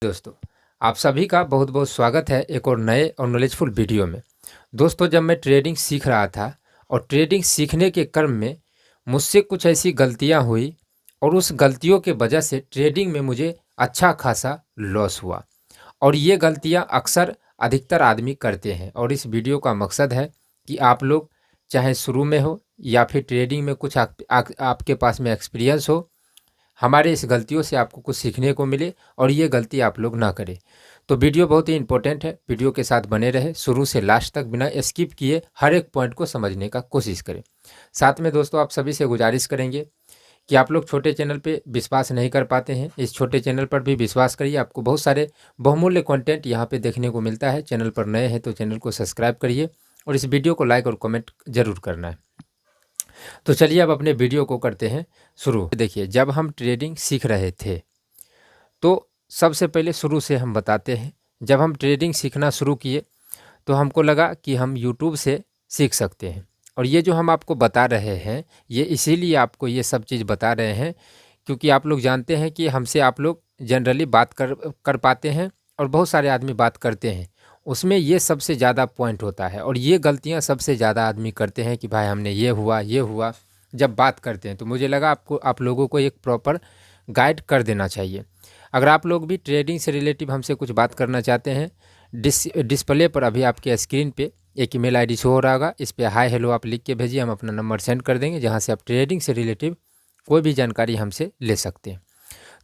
दोस्तों, आप सभी का बहुत बहुत स्वागत है एक और नए और नॉलेजफुल वीडियो में। दोस्तों, जब मैं ट्रेडिंग सीख रहा था और ट्रेडिंग सीखने के क्रम में मुझसे कुछ ऐसी गलतियां हुई और उस गलतियों के वजह से ट्रेडिंग में मुझे अच्छा खासा लॉस हुआ। और ये गलतियां अक्सर अधिकतर आदमी करते हैं और इस वीडियो का मकसद है कि आप लोग चाहे शुरू में हो या फिर ट्रेडिंग में कुछ आपके पास में एक्सपीरियंस हो, हमारे इस गलतियों से आपको कुछ सीखने को मिले और ये गलती आप लोग ना करें। तो वीडियो बहुत ही इंपॉर्टेंट है, वीडियो के साथ बने रहे, शुरू से लास्ट तक बिना स्किप किए हर एक पॉइंट को समझने का कोशिश करें। साथ में दोस्तों, आप सभी से गुजारिश करेंगे कि आप लोग छोटे चैनल पे विश्वास नहीं कर पाते हैं, इस छोटे चैनल पर भी विश्वास करिए। आपको बहुत सारे बहुमूल्य कंटेंट यहाँ पे देखने को मिलता है। चैनल पर नए हैं तो चैनल को सब्सक्राइब करिए और इस वीडियो को लाइक और कमेंट जरूर करना है। तो चलिए अब अपने वीडियो को करते हैं शुरू। देखिए, जब हम ट्रेडिंग सीख रहे थे तो सबसे पहले शुरू से हम बताते हैं। जब हम ट्रेडिंग सीखना शुरू किए तो हमको लगा कि हम यूट्यूब से सीख सकते हैं। और ये जो हम आपको बता रहे हैं, ये इसीलिए आपको ये सब चीज़ बता रहे हैं क्योंकि आप लोग जानते हैं कि हमसे आप लोग जनरली बात कर पाते हैं और बहुत सारे आदमी बात करते हैं, उसमें ये सबसे ज़्यादा पॉइंट होता है। और ये गलतियां सबसे ज़्यादा आदमी करते हैं कि भाई हमने ये हुआ जब बात करते हैं। तो मुझे लगा आप लोगों को एक प्रॉपर गाइड कर देना चाहिए। अगर आप लोग भी ट्रेडिंग से रिलेटिव हमसे कुछ बात करना चाहते हैं, डिस्प्ले पर अभी आपके स्क्रीन पे एक ईमेल आईडी शो हो रहा होगा, इस पर हाय हेलो आप लिख के भेजिए, हम अपना नंबर सेंड कर देंगे जहाँ से आप ट्रेडिंग से रिलेटिव कोई भी जानकारी हमसे ले सकते हैं।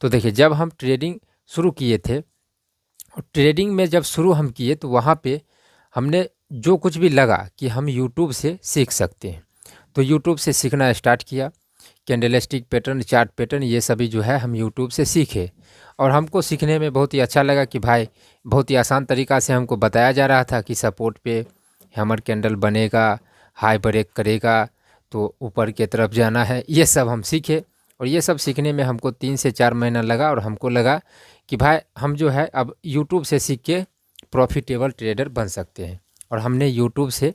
तो देखिए, जब हम ट्रेडिंग शुरू किए थे और ट्रेडिंग में जब शुरू हम किए तो वहाँ पे हमने जो कुछ भी लगा कि हम यूट्यूब से सीख सकते हैं, तो यूट्यूब से सीखना स्टार्ट किया। कैंडलस्टिक पैटर्न, चार्ट पैटर्न, ये सभी जो है हम यूट्यूब से सीखे और हमको सीखने में बहुत ही अच्छा लगा कि भाई बहुत ही आसान तरीक़ा से हमको बताया जा रहा था कि सपोर्ट पे हैमर कैंडल बनेगा, हाई ब्रेक करेगा तो ऊपर की तरफ जाना है। ये सब हम सीखे और ये सब सीखने में हमको 3 से 4 महीना लगा और हमको लगा कि भाई हम जो है अब यूट्यूब से सीख के प्रॉफिटेबल ट्रेडर बन सकते हैं। और हमने यूट्यूब से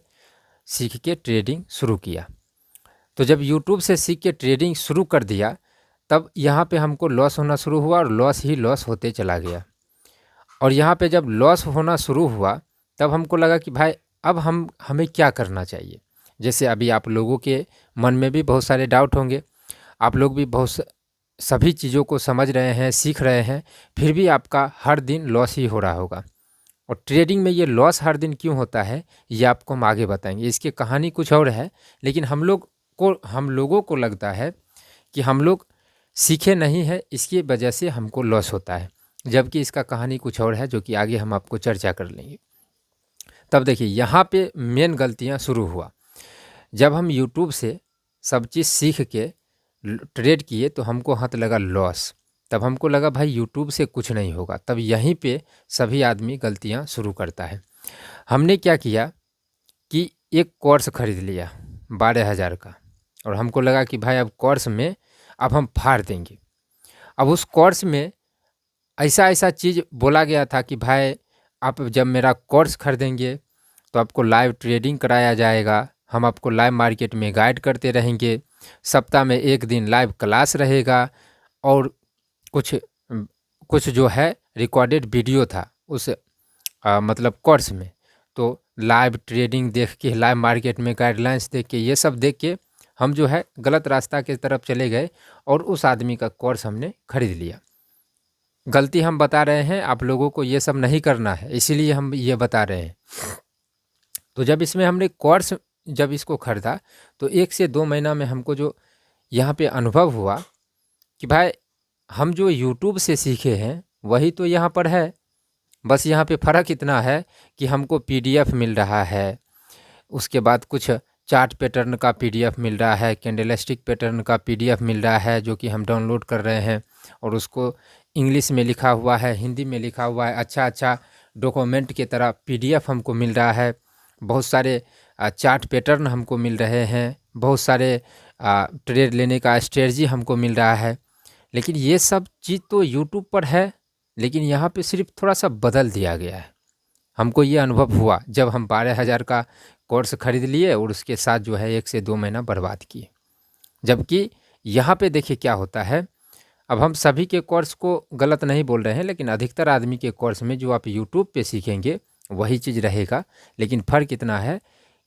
सीख के ट्रेडिंग शुरू किया। तो जब यूट्यूब से सीख के ट्रेडिंग शुरू कर दिया तब यहाँ पे हमको लॉस होना शुरू हुआ और लॉस ही लॉस होते चला गया। और यहाँ पे जब लॉस होना शुरू हुआ तब हमको लगा कि भाई अब हमें क्या करना चाहिए। जैसे अभी आप लोगों के मन में भी बहुत सारे डाउट होंगे, आप लोग भी सभी चीज़ों को समझ रहे हैं, सीख रहे हैं, फिर भी आपका हर दिन लॉस ही हो रहा होगा। और ट्रेडिंग में ये लॉस हर दिन क्यों होता है ये आपको हम आगे बताएंगे। इसकी कहानी कुछ और है, लेकिन हम लोगों को लगता है कि हम लोग सीखे नहीं है, इसकी वजह से हमको लॉस होता है, जबकि इसका कहानी कुछ और है जो कि आगे हम आपको चर्चा कर लेंगे। तब देखिए, यहाँ पे मेन गलतियाँ शुरू हुआ। जब हम यूट्यूब से सब चीज़ सीख के ट्रेड किए तो हमको हाथ लगा लॉस। तब हमको लगा भाई यूट्यूब से कुछ नहीं होगा। तब यहीं पे सभी आदमी गलतियाँ शुरू करता है। हमने क्या किया कि एक कोर्स ख़रीद लिया 12,000 का और हमको लगा कि भाई अब कोर्स में अब हम फाड़ देंगे। अब उस कोर्स में ऐसा चीज़ बोला गया था कि भाई आप जब मेरा कोर्स खरीदेंगे तो आपको लाइव ट्रेडिंग कराया जाएगा, हम आपको लाइव मार्केट में गाइड करते रहेंगे, सप्ताह में 1 दिन लाइव क्लास रहेगा और कुछ जो है रिकॉर्डेड वीडियो था उस मतलब कोर्स में। तो लाइव ट्रेडिंग देख के, लाइव मार्केट में गाइडलाइंस देख के, ये सब देख के हम जो है गलत रास्ता की तरफ चले गए और उस आदमी का कोर्स हमने खरीद लिया। गलती हम बता रहे हैं, आप लोगों को ये सब नहीं करना है, इसीलिए हम ये बता रहे हैं। तो जब इसमें हमने कोर्स जब इसको खरीदा तो 1 से 2 महीना में हमको जो यहाँ पे अनुभव हुआ कि भाई हम जो यूट्यूब से सीखे हैं वही तो यहाँ पर है, बस यहाँ पे फ़र्क इतना है कि हमको PDF मिल रहा है, उसके बाद कुछ चार्ट पैटर्न का PDF मिल रहा है, कैंडलस्टिक पैटर्न का PDF मिल रहा है जो कि हम डाउनलोड कर रहे हैं और उसको इंग्लिश में लिखा हुआ है, हिंदी में लिखा हुआ है, अच्छा डॉक्यूमेंट की तरह PDF हमको मिल रहा है। बहुत सारे चार्ट पैटर्न हमको मिल रहे हैं, बहुत सारे ट्रेड लेने का स्ट्रेटजी हमको मिल रहा है। लेकिन ये सब चीज़ तो यूट्यूब पर है, लेकिन यहाँ पे सिर्फ थोड़ा सा बदल दिया गया है। हमको ये अनुभव हुआ जब हम 12,000 का कोर्स खरीद लिए और उसके साथ जो है 1 से 2 महीना बर्बाद किए। जबकि यहाँ पे देखिए क्या होता है, अब हम सभी के कोर्स को गलत नहीं बोल रहे हैं, लेकिन अधिकतर आदमी के कोर्स में जो आप यूट्यूब पे सीखेंगे वही चीज़ रहेगा। लेकिन फ़र्क इतना है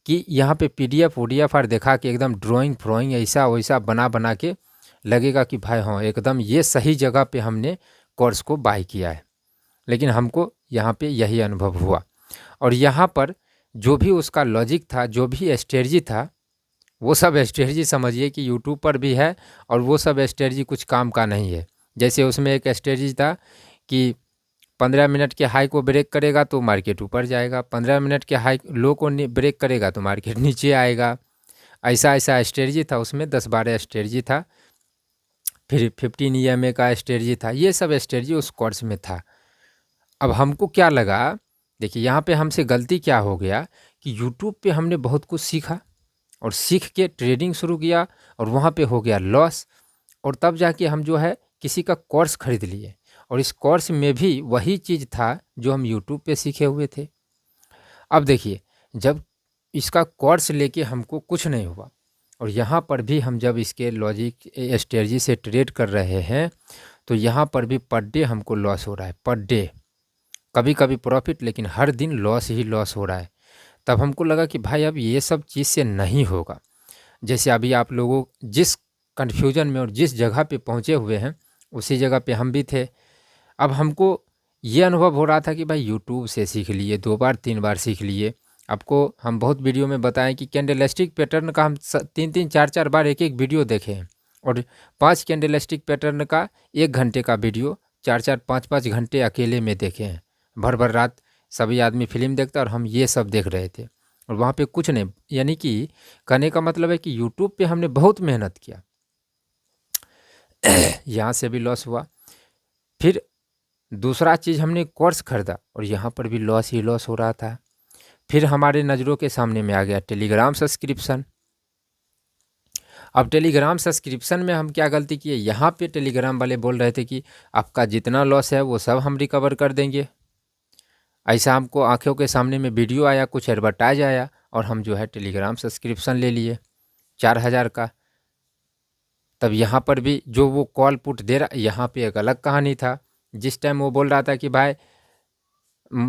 कि यहाँ पे PDF ODF दिखा के एकदम ड्राइंग फ्रोइंग ऐसा वैसा बना बना के लगेगा कि भाई हाँ एकदम ये सही जगह पे हमने कोर्स को बाय किया है। लेकिन हमको यहाँ पे यही अनुभव हुआ। और यहाँ पर जो भी उसका लॉजिक था, जो भी स्ट्रेटजी था, वो सब स्ट्रेटजी समझिए कि यूट्यूब पर भी है और वो सब स्ट्रेटजी कुछ काम का नहीं है। जैसे उसमें एक स्ट्रेटजी था कि 15 मिनट के हाई को ब्रेक करेगा तो मार्केट ऊपर जाएगा, 15 मिनट के हाई लो को ब्रेक करेगा तो मार्केट नीचे आएगा। ऐसा ऐसा स्ट्रेटजी था उसमें, 10-12 स्ट्रेटजी था। फिर 15 EMA का स्ट्रेटजी था। ये सब स्ट्रेटजी उस कोर्स में था। अब हमको क्या लगा, देखिए यहाँ पे हमसे गलती क्या हो गया कि यूट्यूब पे हमने बहुत कुछ सीखा और सीख के ट्रेडिंग शुरू किया और वहाँ पे हो गया लॉस। और तब जाके हम जो है किसी का कोर्स खरीद लिए और इस कोर्स में भी वही चीज़ था जो हम यूट्यूब पे सीखे हुए थे। अब देखिए, जब इसका कोर्स लेके हमको कुछ नहीं हुआ और यहाँ पर भी हम जब इसके लॉजिक स्ट्रेटजी से ट्रेड कर रहे हैं तो यहाँ पर भी पर डे हमको लॉस हो रहा है, पर डे। कभी कभी प्रॉफिट, लेकिन हर दिन लॉस ही लॉस हो रहा है। तब हमको लगा कि भाई अब ये सब चीज़ से नहीं होगा। जैसे अभी आप लोगों जिस कन्फ्यूजन में और जिस जगह पे पहुँचे हुए हैं उसी जगह पे हम भी थे। अब हमको ये अनुभव हो रहा था कि भाई यूट्यूब से सीख लिए, 2 बार 3 बार सीख लिए। आपको हम बहुत वीडियो में बताएं कि कैंडलस्टिक पैटर्न का हम 3-3 4-4 बार एक एक वीडियो देखे हैं और 5 कैंडलस्टिक पैटर्न का 1 घंटे का वीडियो 4-4 5-5 घंटे अकेले में देखे हैं। भर भर रात सभी आदमी फिल्म देखता और हम ये सब देख रहे थे और वहाँ पे कुछ नहीं। यानी कि कहने का मतलब है कि यूट्यूब पे हमने बहुत मेहनत किया, यहाँ से भी लॉस हुआ। फिर दूसरा चीज़ हमने कोर्स खरीदा और यहाँ पर भी लॉस ही लॉस हो रहा था। फिर हमारे नज़रों के सामने में आ गया टेलीग्राम सब्सक्रिप्शन। अब टेलीग्राम सब्सक्रिप्शन में हम क्या गलती किए, यहाँ पे टेलीग्राम वाले बोल रहे थे कि आपका जितना लॉस है वो सब हम रिकवर कर देंगे। ऐसा हमको आंखों के सामने में वीडियो आया, कुछ एडवर्टाइज आया और हम जो है टेलीग्राम सब्सक्रिप्शन ले लिए 4000 का। तब यहाँ पर भी जो वो कॉल पुट दे रहा, यहाँ पे एक अलग कहानी था। जिस टाइम वो बोल रहा था कि भाई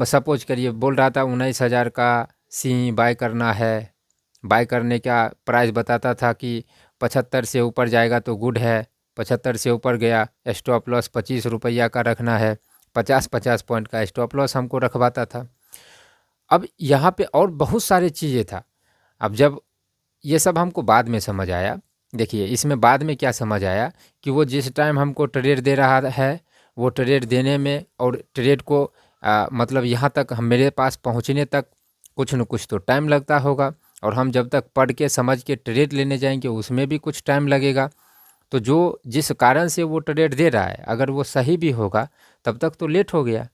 सपोज करिए बोल रहा था 19,000 का सी बाय करना है, बाय करने का प्राइस बताता था कि 75 से ऊपर जाएगा तो गुड है, 75 से ऊपर गया स्टॉप लॉस 25 रुपया का रखना है, 50-50 पॉइंट का स्टॉप लॉस हमको रखवाता था। अब यहाँ पे और बहुत सारी चीज़ें था। अब जब ये सब हमको बाद में समझ आया, देखिए इसमें बाद में क्या समझ आया कि वो जिस टाइम हमको ट्रेड दे रहा है वो ट्रेड देने में और ट्रेड को मतलब यहाँ तक हम मेरे पास पहुँचने तक कुछ न कुछ तो टाइम लगता होगा और हम जब तक पढ़ के समझ के ट्रेड लेने जाएंगे उसमें भी कुछ टाइम लगेगा। तो जो जिस कारण से वो ट्रेड दे रहा है अगर वो सही भी होगा तब तक तो लेट हो गया।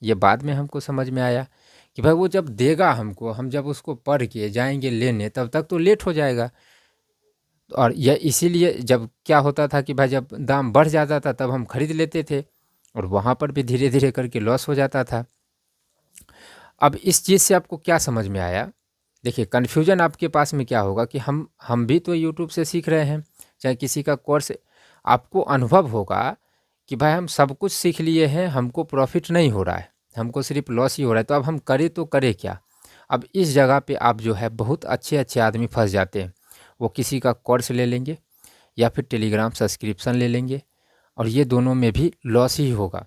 ये बाद में हमको समझ में आया कि भाई वो जब देगा हमको, हम जब उसको पढ़ के जाएंगे लेने तब तक तो लेट हो जाएगा। और यह इसीलिए जब क्या होता था कि भाई जब दाम बढ़ जाता था तब हम खरीद लेते थे और वहाँ पर भी धीरे धीरे करके लॉस हो जाता था। अब इस चीज़ से आपको क्या समझ में आया, देखिए कन्फ्यूजन आपके पास में क्या होगा कि हम भी तो यूट्यूब से सीख रहे हैं, चाहे किसी का कोर्स, आपको अनुभव होगा कि भाई हम सब कुछ सीख लिए हैं, हमको प्रॉफिट नहीं हो रहा है, हमको सिर्फ लॉस ही हो रहा है, तो अब हम करें तो करें क्या। अब इस जगह पे आप जो है बहुत अच्छे अच्छे आदमी फंस जाते हैं। वो किसी का कोर्स ले लेंगे या फिर टेलीग्राम सब्सक्रिप्शन ले लेंगे और ये दोनों में भी लॉस ही होगा,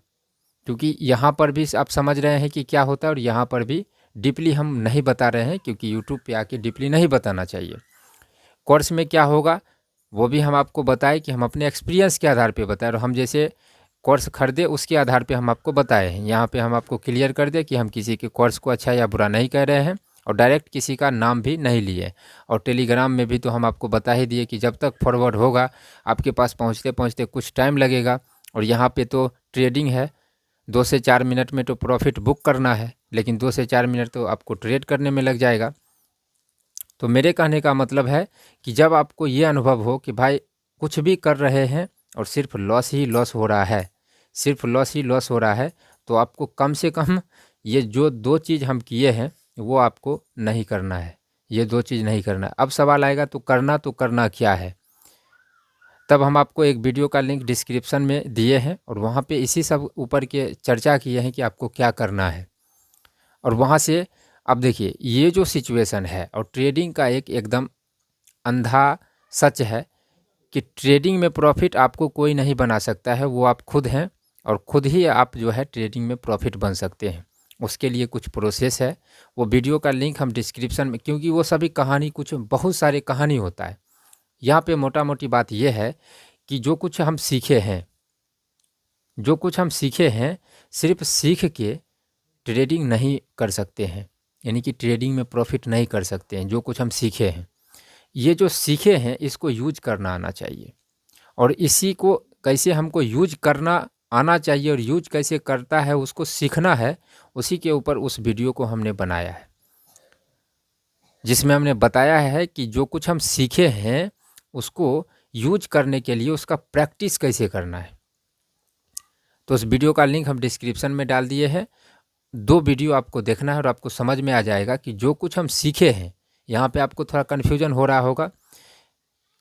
क्योंकि यहाँ पर भी आप समझ रहे हैं कि क्या होता है और यहाँ पर भी डीपली हम नहीं बता रहे हैं, क्योंकि यूट्यूब पे आके डीपली नहीं बताना चाहिए। कोर्स में क्या होगा वो भी हम आपको बताएं कि हम अपने एक्सपीरियंस के आधार पे बताएं और हम जैसे कोर्स खरीदे उसके आधार पे हम आपको बताए हैं। यहाँ पे हम आपको क्लियर कर दें कि हम किसी के कोर्स को अच्छा या बुरा नहीं कह रहे हैं और डायरेक्ट किसी का नाम भी नहीं लिए। और टेलीग्राम में भी तो हम आपको बता ही दिए कि जब तक फॉरवर्ड होगा आपके पास पहुँचते पहुँचते कुछ टाइम लगेगा और यहाँ पे तो ट्रेडिंग है, 2 से 4 मिनट में तो प्रॉफिट बुक करना है, लेकिन 2 से 4 मिनट तो आपको ट्रेड करने में लग जाएगा। तो मेरे कहने का मतलब है कि जब आपको ये अनुभव हो कि भाई कुछ भी कर रहे हैं और सिर्फ लॉस ही लॉस हो रहा है, सिर्फ लॉस ही लॉस हो रहा है, तो आपको कम से कम ये जो 2 चीज़ हम किए हैं वो आपको नहीं करना है, ये 2 चीज़ नहीं करना है। अब सवाल आएगा तो करना क्या है। तब हम आपको एक वीडियो का लिंक डिस्क्रिप्शन में दिए हैं और वहाँ पे इसी सब ऊपर के चर्चा किए हैं कि आपको क्या करना है। और वहाँ से अब देखिए ये जो सिचुएशन है और ट्रेडिंग का एक एकदम अंधा सच है कि ट्रेडिंग में प्रॉफिट आपको कोई नहीं बना सकता है, वो आप खुद हैं और खुद ही आप जो है ट्रेडिंग में प्रॉफिट बन सकते हैं। उसके लिए कुछ प्रोसेस है, वो वीडियो का लिंक हम डिस्क्रिप्शन में, क्योंकि वो सभी कहानी कुछ बहुत सारे कहानी होता है। यहाँ पे मोटा मोटी बात ये है कि जो कुछ हम सीखे हैं सिर्फ सीख के ट्रेडिंग नहीं कर सकते हैं, यानी कि ट्रेडिंग में प्रॉफिट नहीं कर सकते हैं। जो कुछ हम सीखे हैं, ये जो सीखे हैं इसको यूज करना आना चाहिए, और इसी को कैसे हमको यूज करना आना चाहिए और यूज कैसे करता है उसको सीखना है। उसी के ऊपर उस वीडियो को हमने बनाया है, जिसमें हमने बताया है कि जो कुछ हम सीखे हैं उसको यूज करने के लिए उसका प्रैक्टिस कैसे करना है। तो उस वीडियो का लिंक हम डिस्क्रिप्शन में डाल दिए हैं। 2 वीडियो आपको देखना है और आपको समझ में आ जाएगा कि जो कुछ हम सीखे हैं। यहाँ पे आपको थोड़ा कन्फ्यूजन हो रहा होगा।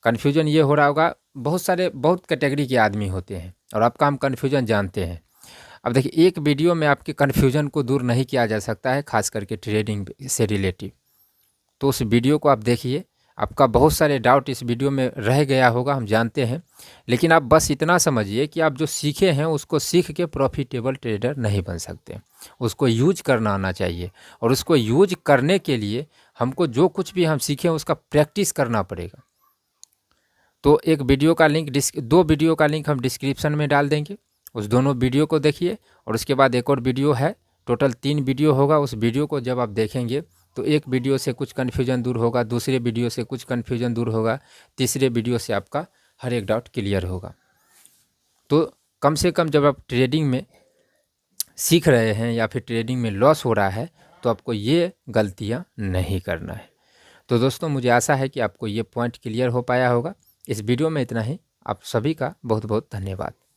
कन्फ्यूजन ये हो रहा होगा, बहुत कैटेगरी के आदमी होते हैं और आपका हम कन्फ्यूजन जानते हैं। अब देखिए एक वीडियो में आपके कन्फ्यूजन को दूर नहीं किया जा सकता है, खास करके ट्रेडिंग से रिलेटिव। तो उस वीडियो को आप देखिए, आपका बहुत सारे डाउट इस वीडियो में रह गया होगा, हम जानते हैं। लेकिन आप बस इतना समझिए कि आप जो सीखे हैं उसको सीख के प्रॉफिटेबल ट्रेडर नहीं बन सकते, उसको यूज करना आना चाहिए। और उसको यूज करने के लिए हमको जो कुछ भी हम सीखे उसका प्रैक्टिस करना पड़ेगा। तो एक वीडियो का लिंक 2 वीडियो का लिंक हम डिस्क्रिप्शन में डाल देंगे, उस दोनों वीडियो को देखिए। और उसके बाद एक और वीडियो है, टोटल 3 वीडियो होगा। उस वीडियो को जब आप देखेंगे तो एक वीडियो से कुछ कन्फ्यूजन दूर होगा, दूसरे वीडियो से कुछ कन्फ्यूजन दूर होगा, तीसरे वीडियो से आपका हर एक डाउट क्लियर होगा। तो कम से कम जब आप ट्रेडिंग में सीख रहे हैं या फिर ट्रेडिंग में लॉस हो रहा है तो आपको ये गलतियाँ नहीं करना है। तो दोस्तों मुझे आशा है कि आपको ये पॉइंट क्लियर हो पाया होगा। इस वीडियो में इतना ही। आप सभी का बहुत बहुत धन्यवाद।